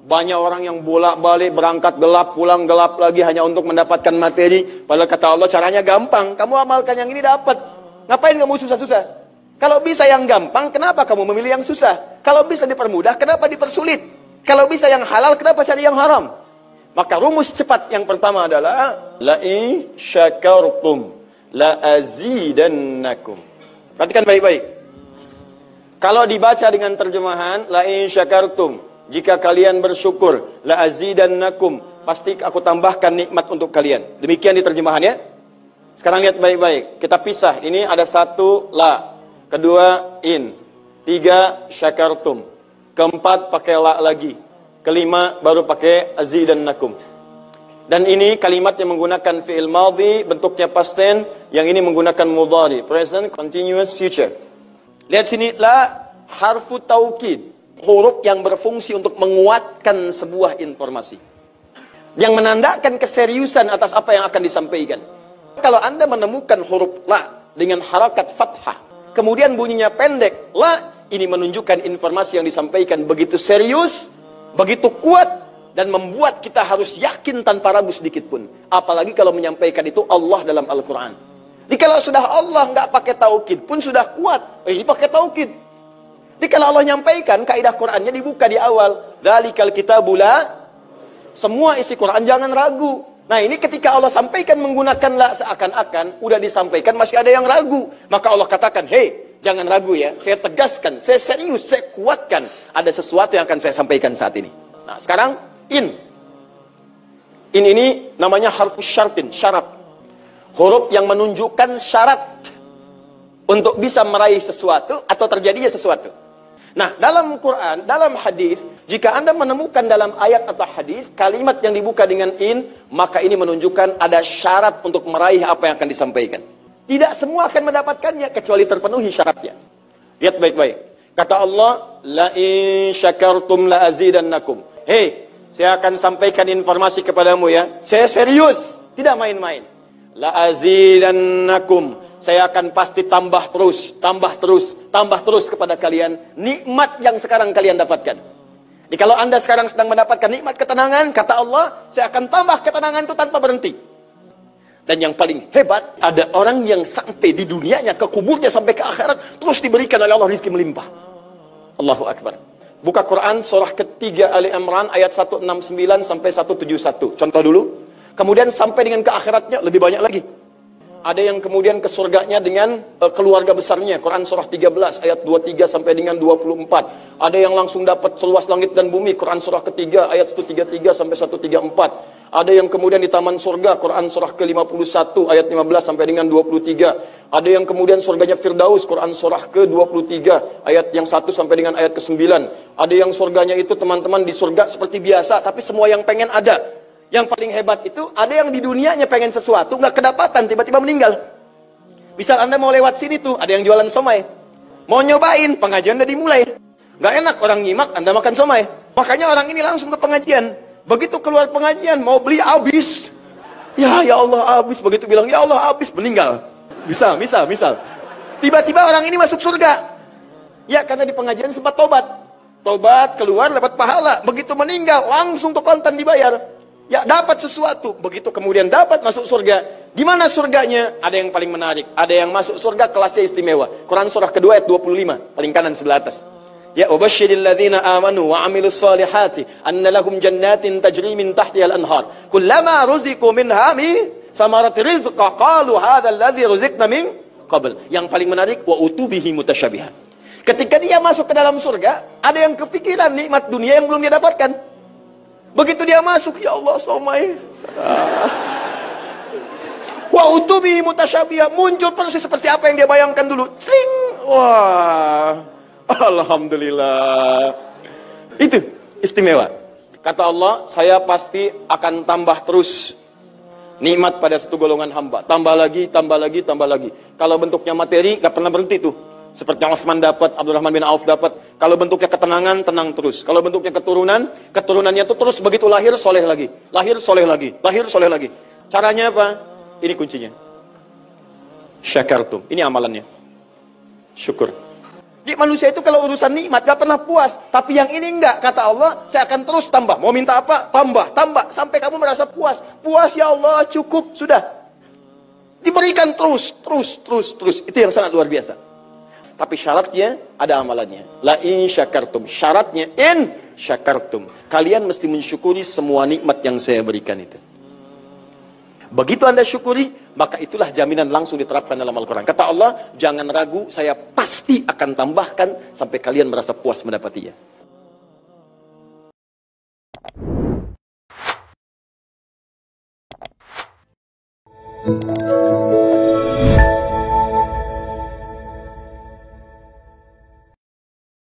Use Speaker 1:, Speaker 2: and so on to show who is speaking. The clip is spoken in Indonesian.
Speaker 1: Banyak orang yang bolak-balik berangkat gelap, pulang gelap lagi hanya untuk mendapatkan materi. Padahal kata Allah caranya gampang. Kamu amalkan yang ini dapat. Ngapain kamu susah-susah? Kalau bisa yang gampang, kenapa kamu memilih yang susah? Kalau bisa dipermudah, kenapa dipersulit? Kalau bisa yang halal, kenapa cari yang haram? Maka rumus cepat yang pertama adalah la in syakartum la azidannakum. Perhatikan baik-baik. Kalau dibaca dengan terjemahan la in syakartum, jika kalian bersyukur la azidannakum, pasti aku tambahkan nikmat untuk kalian. Demikian diterjemahannya. Sekarang lihat baik-baik. Kita pisah. Ini ada satu la, kedua in, tiga syakartum, keempat pakai la lagi, kelima baru pakai azidannakum. Dan ini kalimat yang menggunakan fi'il madhi, bentuknya past tense, yang ini menggunakan mudhari, present continuous future. Lihat sini, la harfu taukid, huruf yang berfungsi untuk menguatkan sebuah informasi, yang menandakan keseriusan atas apa yang akan disampaikan. Kalau Anda menemukan huruf la dengan harakat fathah, kemudian bunyinya pendek, la, ini menunjukkan informasi yang disampaikan begitu serius, begitu kuat, dan membuat kita harus yakin tanpa ragu sedikit pun. Apalagi kalau menyampaikan itu Allah dalam Al-Quran. Jadi kalau sudah Allah nggak pakai taukid pun sudah kuat. Ini pakai taukid. Jadi kalau Allah nyampaikan, kaidah Qurannya dibuka di awal. Dzalikal kitabu la, semua isi Quran jangan ragu. Nah ini ketika Allah sampaikan menggunakan la, seakan-akan udah disampaikan masih ada yang ragu. Maka Allah katakan, hei, jangan ragu ya, saya tegaskan, saya serius, saya kuatkan. Ada sesuatu yang akan saya sampaikan saat ini. Nah sekarang, in. In ini namanya harfus syartin, syarat. Huruf yang menunjukkan syarat untuk bisa meraih sesuatu atau terjadinya sesuatu. Nah dalam Quran, dalam hadis, jika Anda menemukan dalam ayat atau hadis, kalimat yang dibuka dengan in, maka ini menunjukkan ada syarat untuk meraih apa yang akan disampaikan. Tidak semua akan mendapatkannya kecuali terpenuhi syaratnya. Lihat baik-baik. Kata Allah, la in syakartum la azidannakum. Hei, saya akan sampaikan informasi kepadamu ya. Saya serius, tidak main-main. La azidannakum. Saya akan pasti tambah terus, tambah terus, tambah terus kepada kalian nikmat yang sekarang kalian dapatkan. Jadi kalau Anda sekarang sedang mendapatkan nikmat ketenangan, kata Allah, saya akan tambah ketenangan itu tanpa berhenti. Dan yang paling hebat, ada orang yang sampai di dunianya, ke kuburnya sampai ke akhirat, terus diberikan oleh Allah rizki melimpah. Allahu Akbar. Buka Quran surah ketiga Ali Imran ayat 169 sampai 171. Contoh dulu. Kemudian sampai dengan ke akhiratnya lebih banyak lagi. Ada yang kemudian ke surganya dengan keluarga besarnya. Quran surah 13 ayat 23 sampai dengan 24. Ada yang langsung dapat seluas langit dan bumi. Quran surah ketiga ayat 133 sampai 134. Ada yang kemudian di taman surga, Quran surah ke-51 ayat 15 sampai dengan 23. Ada yang kemudian surganya Firdaus, Quran surah ke-23 ayat yang 1 sampai dengan ayat ke-9. Ada yang surganya itu teman-teman di surga seperti biasa, tapi semua yang pengen ada. Yang paling hebat itu, ada yang di dunianya pengen sesuatu, nggak kedapatan, tiba-tiba meninggal. Misal Anda mau lewat sini tuh, ada yang jualan somai. Mau nyobain, pengajian udah dimulai. Nggak enak orang nyimak, Anda makan somai. Makanya orang ini langsung ke pengajian. Begitu keluar pengajian, mau beli habis. Ya Allah habis. Begitu bilang, ya Allah habis, meninggal. Misal. Tiba-tiba orang ini masuk surga. Ya, karena di pengajian sempat tobat. Tobat, keluar, dapat pahala. Begitu meninggal, langsung tuh kontan dibayar. Ya, dapat sesuatu. Begitu kemudian dapat masuk surga. Di mana surganya? Ada yang paling menarik. Ada yang masuk surga kelasnya istimewa. Quran surah kedua ayat 25. Paling kanan sebelah atas. Ya, wabashshiril ladzina amanu wa 'amilus solihati anna lahum jannatin tajri min tahtihal anhar. Kullama ruziqu minha min samarati rizqa qalu hadzal ladzi ruziqna min qabl. Yang paling menarik, wa utubihi mutasyabihan. Ketika dia masuk ke dalam surga, ada yang kepikiran nikmat dunia yang belum dia dapatkan. Begitu dia masuk, ya Allah, somai. Wa utubi mutasyabihah, muncul persis seperti apa yang dia bayangkan dulu. Sling. Wah. Alhamdulillah. Itu istimewa. Kata Allah, saya pasti akan tambah terus nikmat pada satu golongan hamba. Tambah lagi, tambah lagi, tambah lagi. Kalau bentuknya materi, gak pernah berhenti tuh. Seperti yang Utsman dapat, Abdurrahman bin Auf dapat. Kalau bentuknya ketenangan, tenang terus. Kalau bentuknya keturunan, keturunannya itu terus begitu lahir, soleh lagi. Lahir, soleh lagi. Lahir, soleh lagi. Caranya apa? Ini kuncinya. Syakartum. Ini amalannya. Syukur. Jadi manusia itu kalau urusan nikmat gak pernah puas. Tapi yang ini enggak. Kata Allah, saya akan terus tambah. Mau minta apa? Tambah, tambah. Sampai kamu merasa puas. Puas ya Allah, cukup. Sudah. Diberikan terus, terus, terus, terus. Itu yang sangat luar biasa. Tapi syaratnya ada amalannya. La in syakartum. Syaratnya in syakartum. Kalian mesti mensyukuri semua nikmat yang saya berikan itu. Begitu Anda syukuri, maka itulah jaminan langsung diterapkan dalam Al-Quran. Kata Allah, jangan ragu, saya pasti akan tambahkan sampai kalian merasa puas mendapatinya.